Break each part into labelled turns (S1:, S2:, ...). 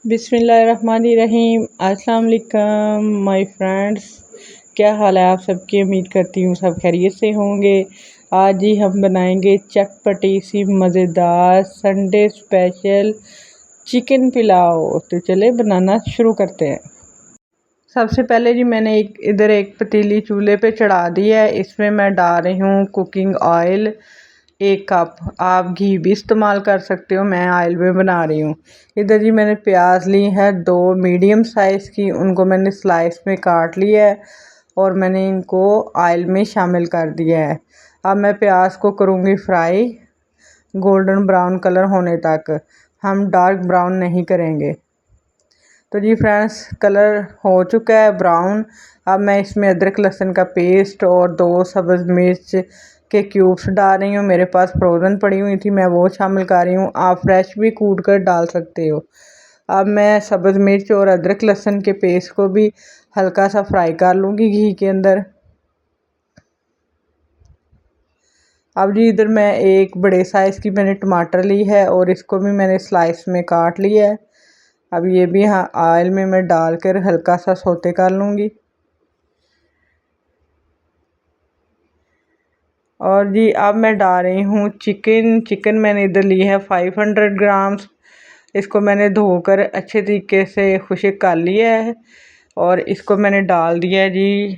S1: बिस्मिल्लाहिर्रहमानिर्रहीम। अस्सलाम वालेकुम माय फ्रेंड्स, क्या हाल है आप सबकी। उम्मीद करती हूँ सब खैरियत से होंगे। आज ही हम बनाएंगे चटपटी सी मज़ेदार संडे स्पेशल चिकन पुलाव। तो चले बनाना शुरू करते हैं। सबसे पहले जी मैंने एक पतीली चूल्हे पे चढ़ा दी है। इसमें मैं डाल रही हूँ कुकिंग ऑयल 1 कप। आप घी भी इस्तेमाल कर सकते हो, मैं ऑयल में बना रही हूँ। इधर जी मैंने प्याज ली है 2 मीडियम साइज़ की, उनको मैंने स्लाइस में काट लिया है और मैंने इनको ऑयल में शामिल कर दिया है। अब मैं प्याज को करूँगी फ्राई गोल्डन ब्राउन कलर होने तक। हम डार्क ब्राउन नहीं करेंगे। तो जी फ्रेंड्स, कलर हो चुका है ब्राउन। अब मैं इसमें अदरक लहसुन का पेस्ट और 2 सब्ज़ मिर्च के क्यूब्स डाल रही हूँ। मेरे पास फ्रोज़न पड़ी हुई थी, मैं वो शामिल कर रही हूँ। आप फ्रेश भी कूट कर डाल सकते हो। अब मैं सब्ज़ मिर्च और अदरक लहसुन के पेस्ट को भी हल्का सा फ्राई कर लूँगी घी के अंदर। अब जी इधर मैं एक बड़े साइज़ की मैंने टमाटर ली है और इसको भी मैंने स्लाइस में काट लिया है। अब ये भी ऑयल में मैं डालकर हल्का सा सौते कर लूँगी। और जी अब मैं डाल रही हूँ चिकन मैंने इधर ली है 500 ग्राम्स। इसको मैंने धोकर अच्छे तरीके से खुश्क कर लिया है और इसको मैंने डाल दिया है जी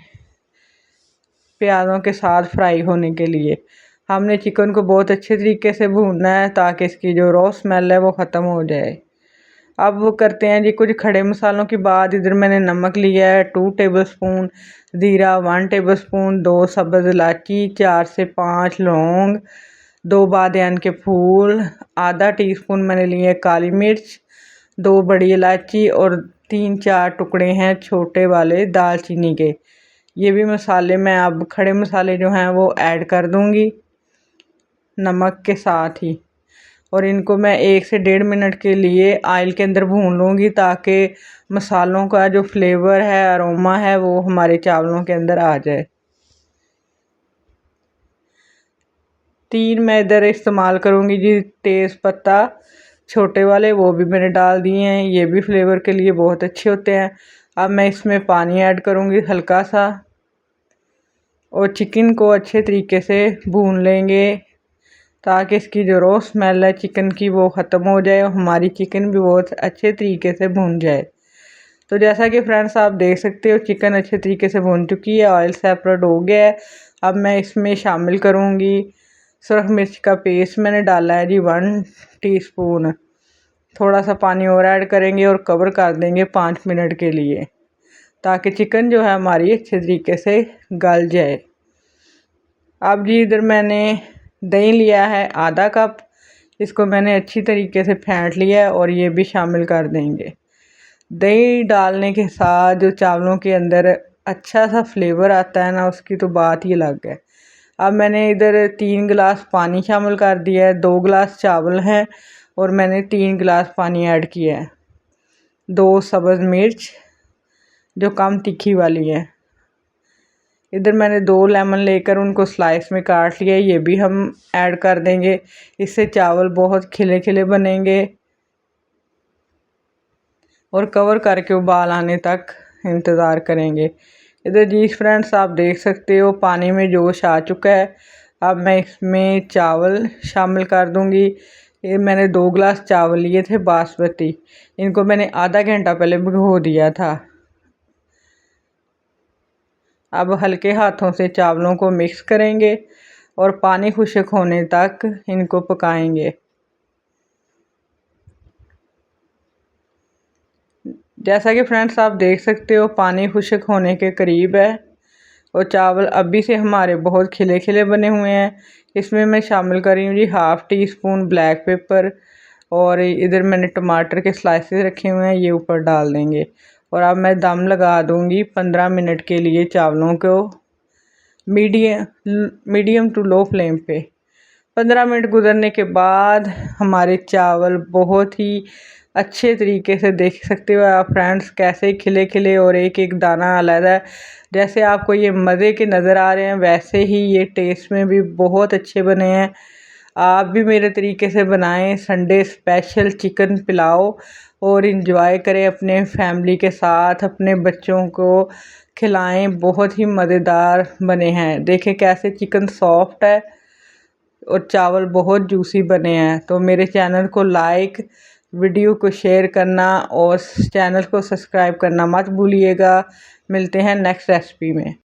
S1: प्याज़ों के साथ फ्राई होने के लिए। हमने चिकन को बहुत अच्छे तरीके से भूनना है ताकि इसकी जो रॉ स्मेल है वो ख़त्म हो जाए। अब वो करते हैं जी कुछ खड़े मसालों की बात। इधर मैंने नमक लिया है 2 टेबलस्पून, ज़ीरा 1 टेबलस्पून, 2 सब्ज़ इलायची, 4 से 5 लौंग, 2 बादियान के फूल, आधा टीस्पून मैंने लिए काली मिर्च, 2 बड़ी इलायची और 3-4 टुकड़े हैं छोटे वाले दालचीनी के। ये भी मसाले मैं अब खड़े मसाले जो हैं वो ऐड कर दूंगी नमक के साथ ही। और इनको मैं 1 से 1.5 मिनट के लिए ऑयल के अंदर भून लूँगी ताकि मसालों का जो फ्लेवर है, अरोमा है, वो हमारे चावलों के अंदर आ जाए। 3 मैं इधर इस्तेमाल करूँगी जी तेज़ पत्ता छोटे वाले, वो भी मैंने डाल दिए हैं। ये भी फ्लेवर के लिए बहुत अच्छे होते हैं। अब मैं इसमें पानी ऐड करूँगी हल्का सा और चिकन को अच्छे तरीके से भून लेंगे ताकि इसकी जो रॉ स्मेल है चिकन की वो ख़त्म हो जाए और हमारी चिकन भी बहुत अच्छे तरीके से भून जाए। तो जैसा कि फ्रेंड्स आप देख सकते हो चिकन अच्छे तरीके से भून चुकी है, ऑयल सेपरेट हो गया है। अब मैं इसमें शामिल करूँगी सुरख मिर्च का पेस्ट मैंने डाला है जी 1 टीस्पून। थोड़ा सा पानी और ऐड करेंगे और कवर कर देंगे 5 मिनट के लिए ताकि चिकन जो है हमारी अच्छे तरीके से गल जाए। अब जी इधर मैंने दही लिया है आधा कप। इसको मैंने अच्छी तरीके से फेंट लिया है और ये भी शामिल कर देंगे। दही डालने के साथ जो चावलों के अंदर अच्छा सा फ्लेवर आता है ना, उसकी तो बात ही अलग है। अब मैंने इधर 3 गिलास पानी शामिल कर दिया है। 2 गिलास चावल हैं और मैंने 3 गिलास पानी ऐड किया है। 2 सब्ज़ मिर्च जो कम तीखी वाली है। इधर मैंने 2 लेमन लेकर उनको स्लाइस में काट लिया, ये भी हम ऐड कर देंगे। इससे चावल बहुत खिले खिले बनेंगे और कवर करके उबाल आने तक इंतज़ार करेंगे। इधर जी फ्रेंड्स आप देख सकते हो पानी में जोश आ चुका है। अब मैं इसमें चावल शामिल कर दूंगी। ये मैंने 2 गिलास चावल लिए थे बासमती, इनको मैंने आधा घंटा पहले भिगो दिया था। अब हल्के हाथों से चावलों को मिक्स करेंगे और पानी खुश्क होने तक इनको पकाएंगे। जैसा कि फ्रेंड्स आप देख सकते हो पानी खुश्क होने के करीब है और चावल अभी से हमारे बहुत खिले खिले बने हुए हैं। इसमें मैं शामिल कर रही हूँ जी 1/2 टीस्पून ब्लैक पेपर और इधर मैंने टमाटर के स्लाइसेस रखे हुए हैं, ये ऊपर डाल देंगे। और अब मैं दम लगा दूँगी 15 मिनट के लिए चावलों को मीडियम टू लो फ्लेम पे। 15 मिनट गुजरने के बाद हमारे चावल बहुत ही अच्छे तरीके से देख सकते हो आप फ्रेंड्स कैसे खिले खिले और एक एक दाना अलग है। जैसे आपको ये मज़े के नज़र आ रहे हैं वैसे ही ये टेस्ट में भी बहुत अच्छे बने हैं। आप भी मेरे तरीके से बनाएं संडे स्पेशल चिकन पुलाव और इंजॉय करें अपने फैमिली के साथ, अपने बच्चों को खिलाएं। बहुत ही मज़ेदार बने हैं। देखें कैसे चिकन सॉफ्ट है और चावल बहुत जूसी बने हैं। तो मेरे चैनल को लाइक, वीडियो को शेयर करना और चैनल को सब्सक्राइब करना मत भूलिएगा। मिलते हैं नेक्स्ट रेसिपी में।